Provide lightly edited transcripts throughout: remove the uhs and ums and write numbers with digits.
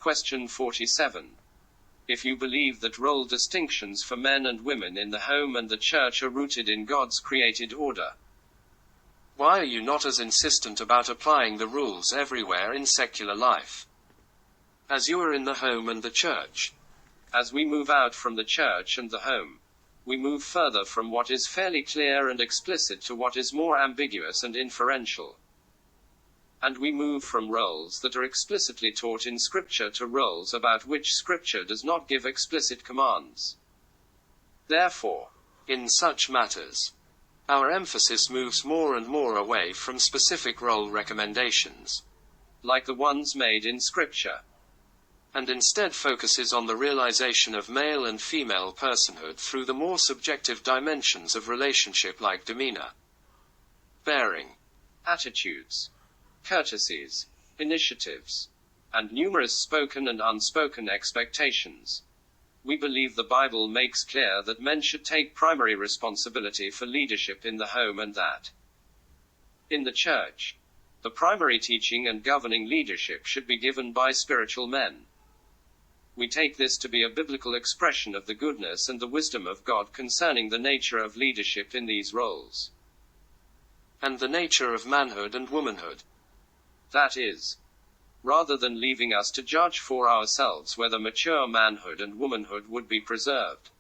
Question 47. If you believe that role distinctions for men and women in the home and the church are rooted in God's created order, why are you not as insistent about applying the rules everywhere in secular life as you are in the home and the church? As we move out from the church and the home, we move further from what is fairly clear and explicit to what is more ambiguous and inferential. And we move from roles that are explicitly taught in Scripture to roles about which Scripture does not give explicit commands. Therefore, in such matters, our emphasis moves more and more away from specific role recommendations, like the ones made in Scripture, and instead focuses on the realization of male and female personhood through the more subjective dimensions of relationship like demeanor, bearing, attitudes, courtesies, initiatives, and numerous spoken and unspoken expectations. We believe the Bible makes clear that men should take primary responsibility for leadership in the home and that, in the church, the primary teaching and governing leadership should be given by spiritual men. We take this to be a biblical expression of the goodness and the wisdom of God concerning the nature of leadership in these roles, and the nature of manhood and womanhood. That is, rather than leaving us to judge for ourselves whether mature manhood and womanhood would be preserved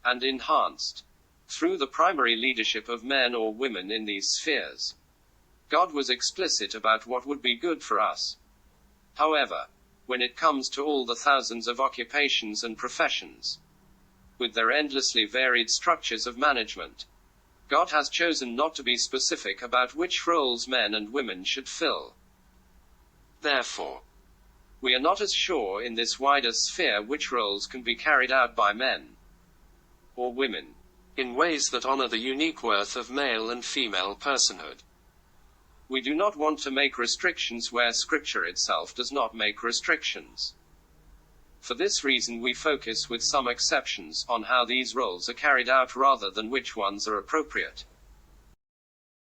and enhanced through the primary leadership of men or women in these spheres, God was explicit about what would be good for us. However, when it comes to all the thousands of occupations and professions, with their endlessly varied structures of management, God has chosen not to be specific about which roles men and women should fill. Therefore, we are not as sure in this wider sphere which roles can be carried out by men or women in ways that honor the unique worth of male and female personhood. We do not want to make restrictions where Scripture itself does not make restrictions. For this reason we focus, with some exceptions, on how these roles are carried out rather than which ones are appropriate.